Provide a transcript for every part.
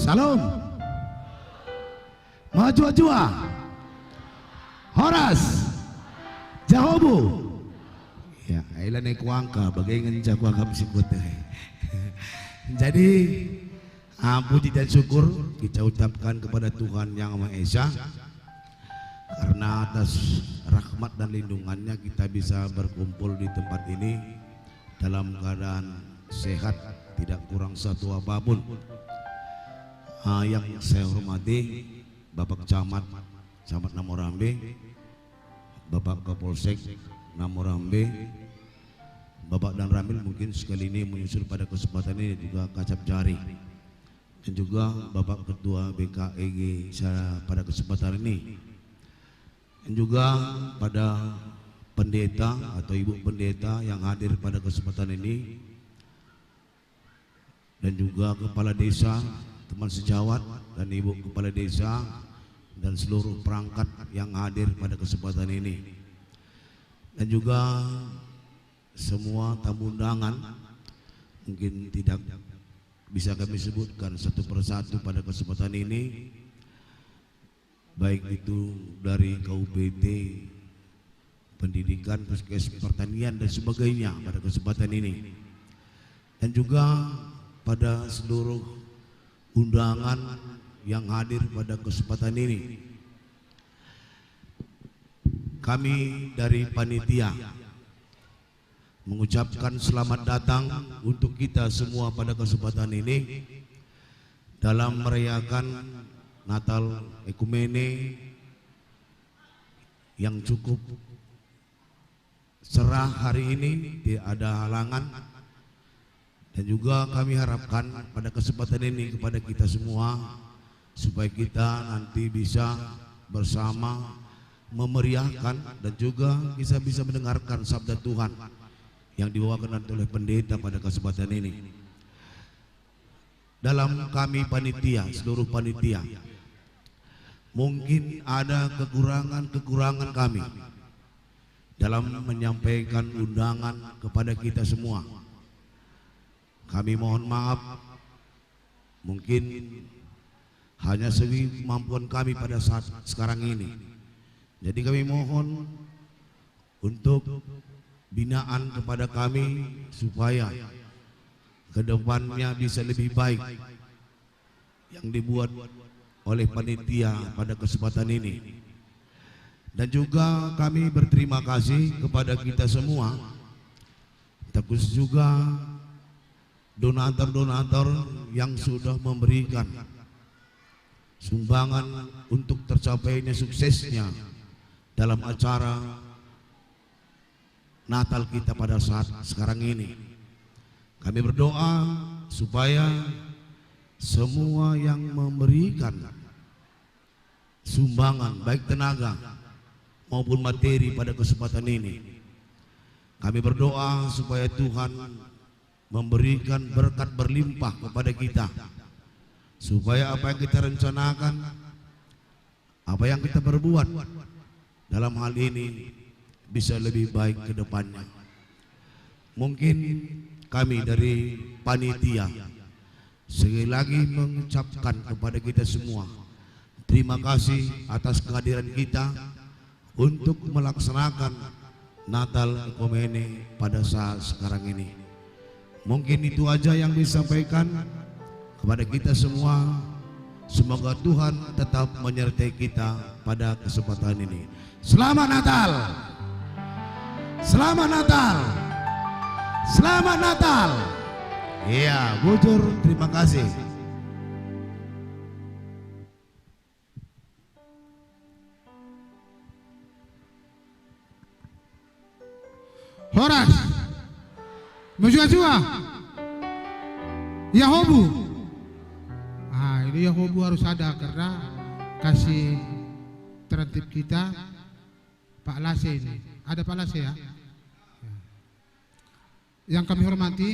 Salam. Majua-jua. Horas. Jahobu. Ya, ailah naik kuangka bagaimana jago agam sikut. Jadi puji dan syukur kita ucapkan kepada Tuhan Yang Maha Esa, karena atas rahmat dan lindungannya kita bisa berkumpul di tempat ini dalam keadaan sehat, tidak kurang satu apapun. Yang saya hormati Bapak Camat Namorambe, Bapak Kapolsek Namorambe, Bapak dan Ramil mungkin sekali ini menyusul pada kesempatan ini juga Kacap Jari, dan juga Bapak Ketua BKEG pada kesempatan ini, dan juga pada pendeta atau ibu pendeta yang hadir pada kesempatan ini, dan juga kepala desa, teman sejawat dan ibu kepala desa, dan seluruh perangkat yang hadir pada kesempatan ini, dan juga semua tamu undangan. Mungkin tidak bisa kami sebutkan satu persatu pada kesempatan ini, baik itu dari KUPT, pendidikan, puskes, pertanian dan sebagainya pada kesempatan ini, dan juga pada seluruh undangan yang hadir pada kesempatan ini. Kami dari panitia mengucapkan selamat datang untuk kita semua pada kesempatan ini dalam merayakan Natal Ekumene yang cukup cerah hari ini, tidak ada halangan. Dan juga kami harapkan pada kesempatan ini kepada kita semua supaya kita nanti bisa bersama memeriahkan dan juga bisa mendengarkan sabda Tuhan yang dibawakan oleh pendeta pada kesempatan ini. Dalam kami panitia, seluruh panitia, mungkin ada kekurangan kami dalam menyampaikan undangan kepada kita semua. Kami mohon maaf, mungkin hanya semampuan kami pada saat sekarang ini. Jadi kami mohon untuk binaan kepada kami supaya kedepannya bisa lebih baik yang dibuat oleh panitia pada kesempatan ini. Dan juga kami berterima kasih kepada kita semua, terus juga donatur-donatur yang sudah memberikan sumbangan untuk tercapainya suksesnya dalam acara Natal kita pada saat sekarang ini. Kami berdoa supaya semua yang memberikan sumbangan baik tenaga maupun materi pada kesempatan ini, kami berdoa supaya Tuhan memberikan berkat berlimpah kepada kita, supaya apa yang kita rencanakan, apa yang kita perbuat dalam hal ini bisa lebih baik ke depannya. Mungkin kami dari panitia sekali lagi mengucapkan kepada kita semua terima kasih atas kehadiran kita untuk melaksanakan Natal Ekumene pada saat sekarang ini. Mungkin itu aja yang disampaikan kepada kita semua. Semoga Tuhan tetap menyertai kita pada kesempatan ini. Selamat Natal. Selamat Natal. Selamat Natal. Iya, bujur, terima kasih. Horas. Majua-jua. Yahobu. Ini Yahobu harus ada karena kasih tertib kita Pak Lase ini. Ada Pak Lase ya? Yang kami hormati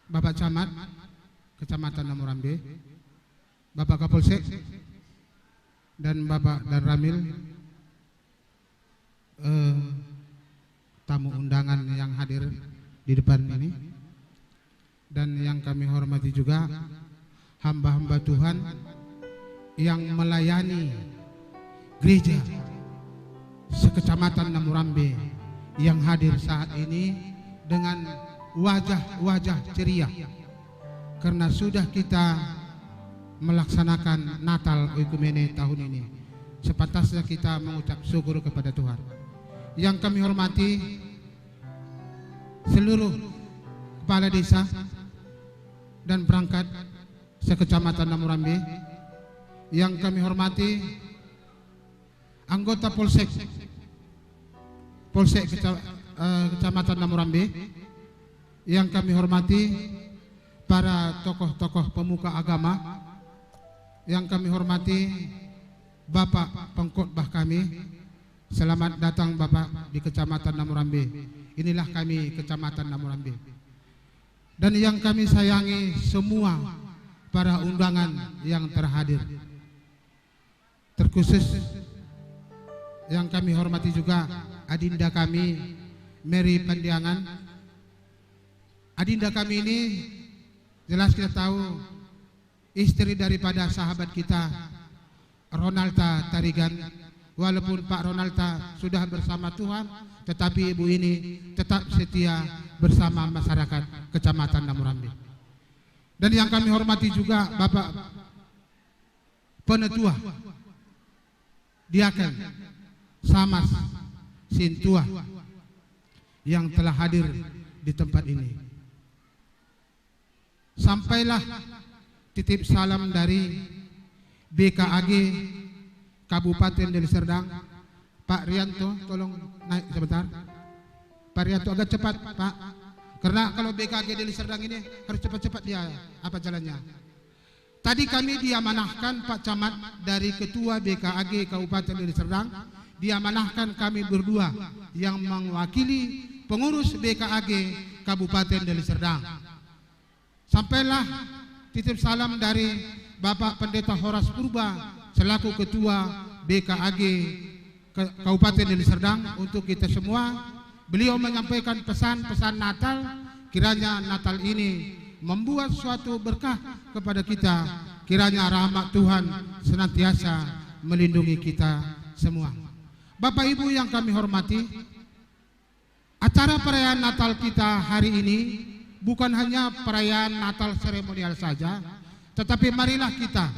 Bapak Camat Kecamatan Namorambe, Bapak Kapolsek dan Bapak dan Ramil, tamu undangan yang hadir di depan ini, dan yang kami hormati juga hamba-hamba Tuhan yang melayani gereja sekecamatan Namurambe yang hadir saat ini dengan wajah-wajah ceria, karena sudah kita melaksanakan Natal Oikumene tahun ini. Sepantasnya kita mengucap syukur kepada Tuhan. Yang kami hormati seluruh kepala desa dan perangkat sekecamatan Namurambe, yang kami hormati anggota Polsek Kecamatan Namurambe, yang kami hormati para tokoh-tokoh pemuka agama, yang kami hormati Bapak pengkhotbah kami. Selamat datang Bapak di Kecamatan Namurambe. Inilah kami Kecamatan Namurambe. Dan yang kami sayangi semua para undangan yang terhadir, terkhusus yang kami hormati juga adinda kami Mary Pandiangan. Adinda kami ini jelas kita tahu istri daripada sahabat kita Ronalta Tarigan. Walaupun Pak Ronalta sudah bersama Tuhan, tetapi ibu ini tetap setia bersama masyarakat Kecamatan Namurambe. Dan yang kami hormati juga Bapak Penetua Diaken Samas Sintua yang telah hadir di tempat ini. Sampailah titip salam dari BKAG Kabupaten Deli Serdang. Pak Rianto, tolong naik sebentar. Pak Rianto agak cepat Pak, karena kalau BKAG Deli Serdang ini harus cepat-cepat dia jalannya. Tadi kami diamanahkan Pak Camat dari Ketua BKAG Kabupaten Deli Serdang, diamanahkan kami berdua yang mewakili pengurus BKAG Kabupaten Deli Serdang. Sampailah titip salam dari Bapak Pendeta Horas Purba selaku Ketua BKAG Kabupaten Deli Serdang untuk kita semua. Beliau menyampaikan pesan-pesan Natal, kiranya Natal ini membuat suatu berkah kepada kita, kiranya rahmat Tuhan senantiasa melindungi kita semua. Bapak Ibu yang kami hormati, acara perayaan Natal kita hari ini bukan hanya perayaan Natal seremonial saja, tetapi marilah kita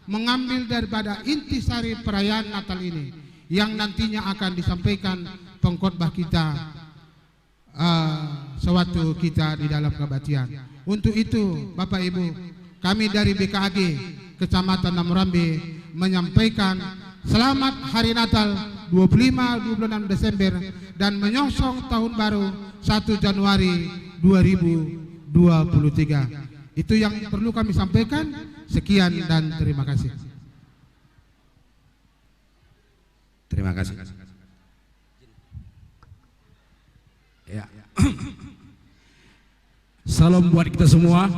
mengambil daripada intisari perayaan Natal ini yang nantinya akan disampaikan pengkhotbah kita sewaktu kita di dalam kebaktian. Untuk itu Bapak Ibu, kami dari BKAG Kecamatan Namurambe menyampaikan selamat Hari Natal 25-26 Desember dan menyongsong tahun baru 1 Januari 2023. Itu yang perlu kami sampaikan. Sekian dan terima kasih. Terima kasih. Ya. Salam buat kita semua.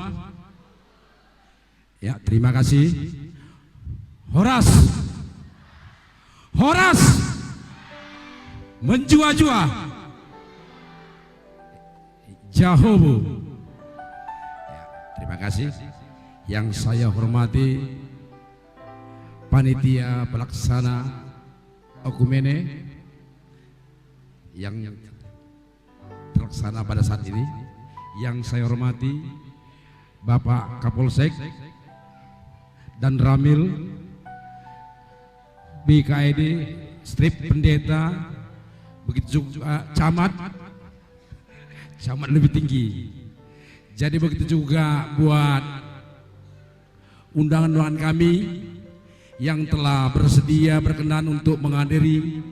Ya, terima kasih. Horas menjua-jua Jahobu. Ya, terima kasih. Yang saya hormati panitia pelaksana Oikumene yang terlaksana pada saat ini. Yang saya hormati Bapak Kapolsek dan Ramil BKED Strip Pendeta, begitu juga Camat lebih tinggi. Jadi begitu juga buat undangan kami yang telah bersedia berkenan untuk menghadiri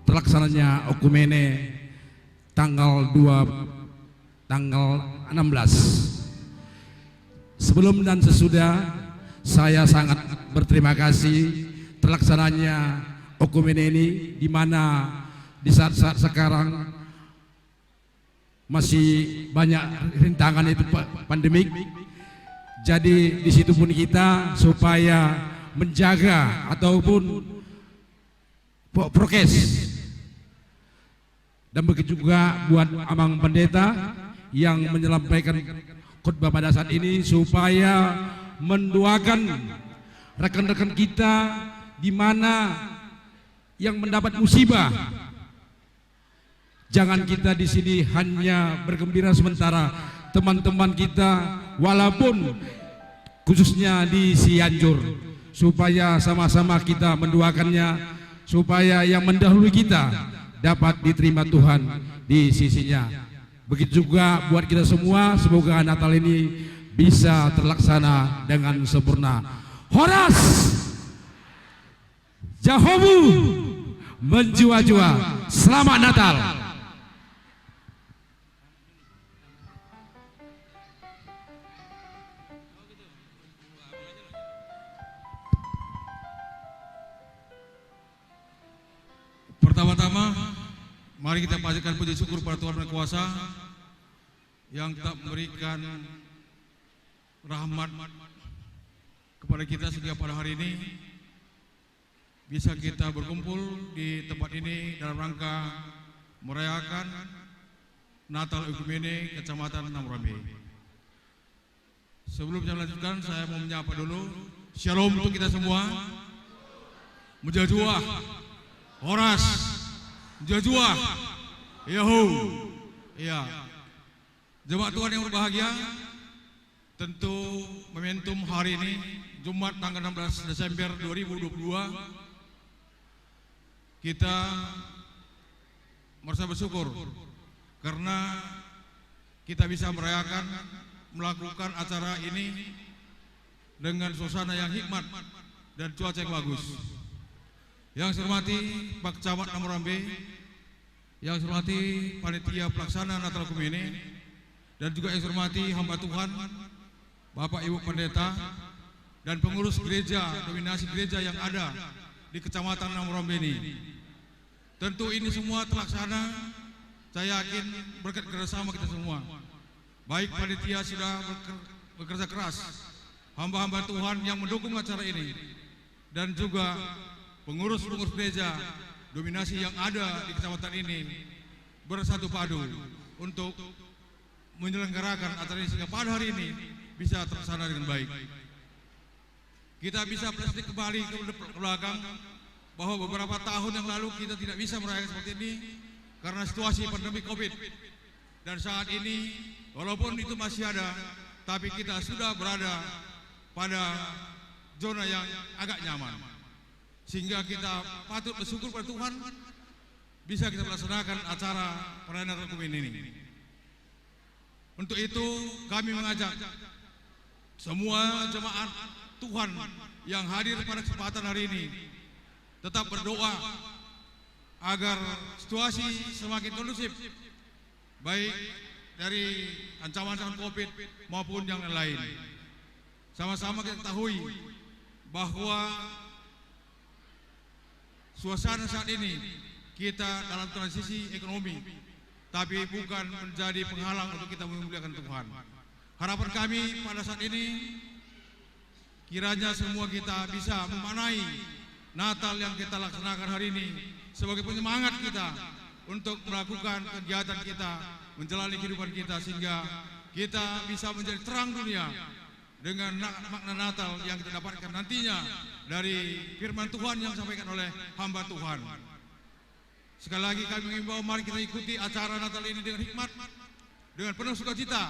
terlaksananya Oikumene tanggal 16. Sebelum dan sesudah, saya sangat berterima kasih terlaksananya Oikumene ini, di mana di saat-saat sekarang masih banyak rintangan itu pandemik. Jadi di situ pun kita supaya menjaga ataupun prokes. Dan begitu juga buat Amang Pendeta yang menyampaikan khotbah pada saat ini supaya mendoakan rekan-rekan kita di mana yang mendapat musibah. Jangan kita di sini hanya bergembira sementara, teman-teman kita walaupun khususnya di Cianjur, supaya sama-sama kita mendoakannya supaya yang mendahului kita dapat diterima Tuhan di sisinya. Begitu juga buat kita semua, semoga Natal ini bisa terlaksana dengan sempurna. Horas Jahobu menjua-jua. Selamat Natal. Pertama-tama, mari kita panjatkan puji syukur pada Tuhan Yang Kuasa yang tak memberikan rahmat kepada kita sehingga pada hari ini bisa kita berkumpul di tempat ini dalam rangka merayakan Natal Ekumene Kecamatan Namrambe. Sebelum saya lanjutkan, saya mau menyapa dulu. Shalom untuk kita semua. Mujajua, Horas, Mujajua, Yahu. Iya. Jemaat Tuhan yang berbahagia, tentu momentum hari ini Jumat tanggal 16 Desember 2022 kita merasa bersyukur karena kita bisa merayakan, melakukan acara ini dengan suasana yang hikmat dan cuaca yang bagus. Yang saya hormati Pak Camat Namrambe, yang saya hormati panitia pelaksana Natal Ekumene, dan juga yang saya hormati hamba Tuhan, Bapak Ibu Pendeta, dan pengurus gereja, dominasi gereja yang ada di Kecamatan Namrambe ini. Tentu ini semua terlaksana, saya yakin berkat kerjasama kita semua. Baik panitia sudah bekerja keras, hamba-hamba Tuhan yang mendukung acara ini, dan juga pengurus-pengurus gereja, dominasi yang ada di kecamatan ini bersatu padu untuk menyelenggarakan acara ini sehingga pada hari ini bisa terlaksana dengan baik. Kita bisa flashback kembali ke belakang bahwa beberapa tahun yang lalu kita tidak bisa merayakan seperti ini karena situasi pandemi Covid. Dan saat ini walaupun itu masih ada, tapi kita sudah berada pada zona yang agak nyaman, sehingga kita patut bersyukur pada Tuhan bisa kita melaksanakan acara perayaan Natal Ekumene ini. Untuk itu kami mengajak semua jemaat Tuhan yang hadir pada kesempatan hari ini tetap berdoa agar situasi semakin kondusif, baik dari ancaman Covid maupun yang lain. Sama-sama kita ketahui bahwa suasana saat ini kita dalam transisi ekonomi, tapi bukan menjadi penghalang untuk kita memuliakan Tuhan. Harapan kami pada saat ini kiranya semua kita bisa memaknai Natal yang kita laksanakan hari ini sebagai penyemangat kita untuk melakukan kegiatan kita, menjalani kehidupan kita, sehingga kita bisa menjadi terang dunia dengan makna Natal yang kita dapatkan nantinya dari firman Tuhan yang disampaikan oleh hamba Tuhan. Sekali lagi kami mengimbau, mari kita ikuti acara Natal ini dengan hikmat, dengan penuh sukacita.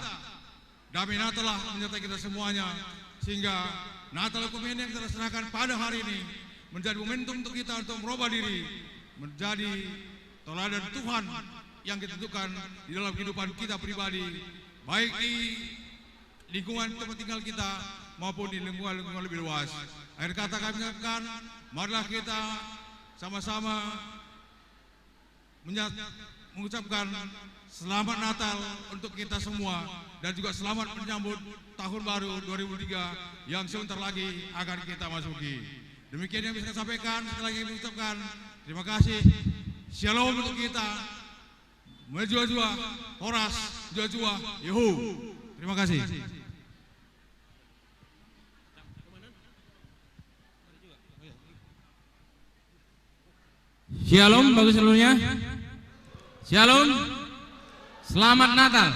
Damai Natal lah menyertai kita semuanya, sehingga Natal Ekumene yang kita laksanakan pada hari ini menjadi momentum untuk kita untuk merubah diri, menjadi teladan Tuhan yang kita tentukan di dalam kehidupan kita pribadi, baik di lingkungan tempat tinggal kita maupun di lingkungan lebih luas. Akhir kata kami ingatkan, marilah kita sama-sama mengucapkan selamat Natal untuk kita semua, dan juga selamat menyambut tahun baru 2003 yang sebentar lagi akan kita masuki. Demikian yang bisa saya sampaikan. Sekali lagi mengucapkan terima kasih. Shalom untuk kita. Mejua-jua, Horas, jua-jua, Yehu. Terima kasih. Shalom bagi seluruhnya. Shalom. Selamat Natal.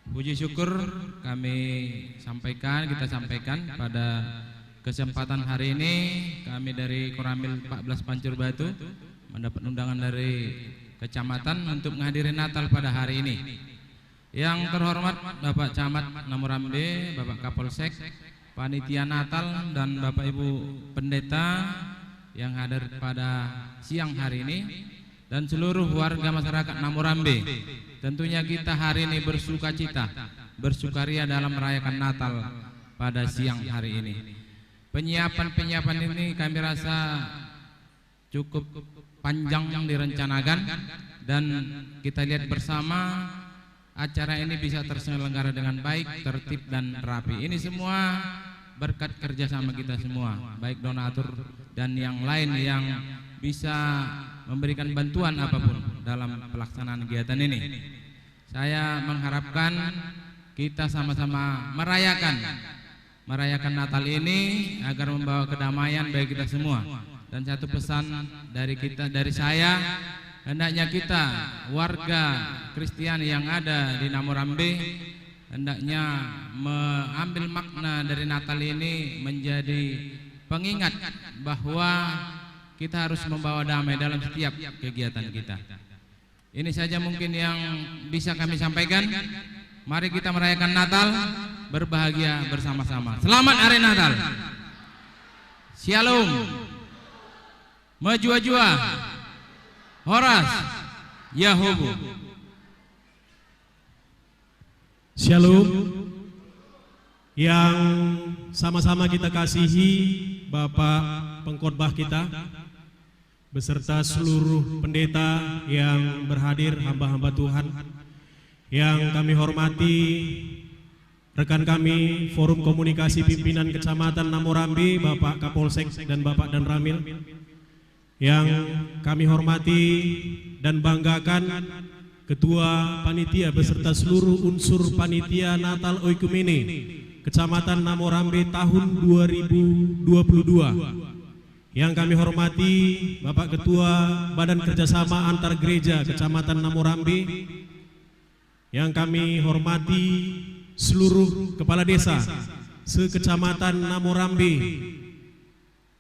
Puji syukur kita sampaikan pada kesempatan hari ini. Kami dari Koramil 14 Pancur Batu mendapat undangan dari kecamatan untuk menghadiri Natal pada hari ini. Yang terhormat Bapak Camat Namorambe, Bapak Kapolsek, Panitia Natal, dan Bapak Ibu Pendeta yang hadir pada siang hari ini, dan seluruh warga masyarakat Namorambe. Tentunya kita hari ini bersukacita, bersukaria dalam merayakan Natal pada siang hari ini. Penyiapan ini kami rasa cukup panjang yang direncanakan, dan kita lihat bersama acara ini bisa terselenggara dengan baik, tertib dan rapi. Ini semua berkat kerjasama kita semua, baik donatur dan yang lain yang bisa memberikan bantuan apapun dalam pelaksanaan kegiatan ini. Saya mengharapkan kita sama-sama merayakan Natal ini agar membawa kedamaian bagi kita semua. Dan satu pesan dari saya, hendaknya kita warga Kristiani yang ada di Namorambe hendaknya mengambil makna dari Natal ini menjadi pengingat bahwa kita harus membawa damai dalam setiap kegiatan kita. Ini saja mungkin yang bisa kami sampaikan. Mari kita merayakan Natal, berbahagia bersama-sama. Selamat Hari Natal. Shalom. Majua-jua. Horas. Yahubu. Shalom. Yang sama-sama kita kasihi Bapak pengkhotbah kita beserta seluruh pendeta yang berhadir, hamba-hamba Tuhan yang kami hormati, rekan kami Forum Komunikasi Pimpinan Kecamatan Namorambe, Bapak Kapolsek dan Bapak Dan Ramil, yang kami hormati dan banggakan Ketua Panitia beserta seluruh unsur Panitia Natal Oikumene Kecamatan Namorambe tahun 2022. Yang kami hormati Bapak Ketua Badan Kerjasama Antar Gereja Kecamatan Namorambe. Yang kami hormati seluruh kepala desa sekecamatan Namorambe.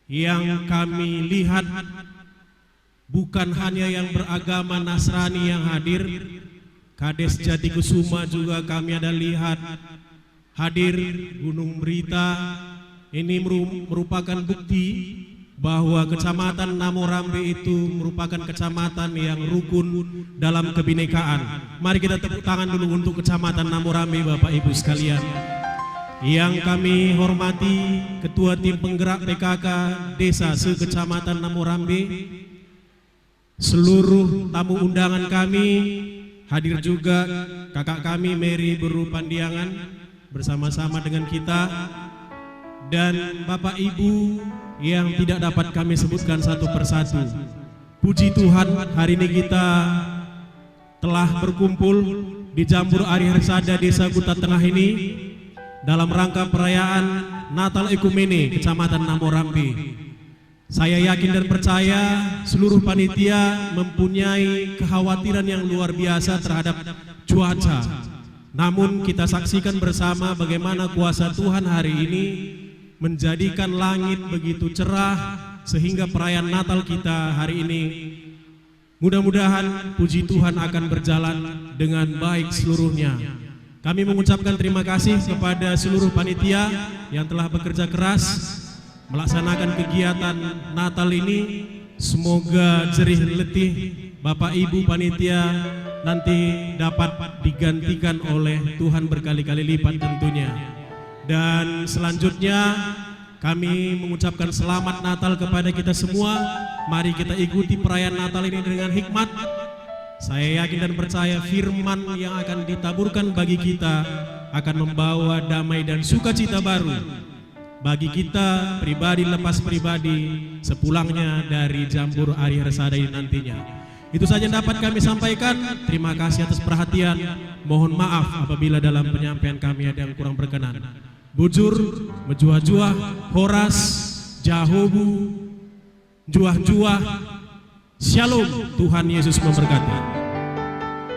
Yang kami lihat bukan hanya yang beragama Nasrani yang hadir, Kades Jatikusuma juga kami ada lihat hadir, Gunung Berita. Ini merupakan bukti bahwa kecamatan Namorambe itu merupakan kecamatan yang rukun dalam kebinekaan. Mari kita tepuk tangan dulu untuk kecamatan Namorambe, Bapak Ibu sekalian. Yang kami hormati Ketua Tim Penggerak PKK Desa sekecamatan Namorambe, seluruh tamu undangan kami, hadir juga kakak kami Mary Beru Pandiangan bersama-sama dengan kita, dan Bapak Ibu yang tidak dapat kami sebutkan satu persatu. Puji Tuhan, hari ini kita telah berkumpul di Jambur Ari Hersada Desa Kuta Tengah ini dalam rangka perayaan Natal Ekumene Kecamatan Namorambe. Saya yakin dan percaya seluruh panitia mempunyai kekhawatiran yang luar biasa terhadap cuaca. Namun kita saksikan bersama bagaimana kuasa Tuhan hari ini menjadikan langit begitu cerah sehingga perayaan Natal kita hari ini mudah-mudahan puji Tuhan akan berjalan dengan baik seluruhnya. Kami mengucapkan terima kasih kepada seluruh panitia yang telah bekerja keras melaksanakan kegiatan Natal ini. Semoga jerih letih Bapak Ibu panitia nanti dapat digantikan oleh Tuhan berkali-kali lipat tentunya. Dan selanjutnya kami mengucapkan selamat Natal kepada kita semua. Mari kita ikuti perayaan Natal ini dengan hikmat. Saya yakin dan percaya firman yang akan ditaburkan bagi kita akan membawa damai dan sukacita baru bagi kita pribadi lepas pribadi sepulangnya dari Jambur Ari Hersada ini nantinya. Itu saja yang dapat kami sampaikan. Terima kasih atas perhatian. Mohon maaf apabila dalam penyampaian kami ada yang kurang berkenan. Bujur, menjuah-juah, horas, jahobu, juah-juah. Shalom, Tuhan Yesus memberkati.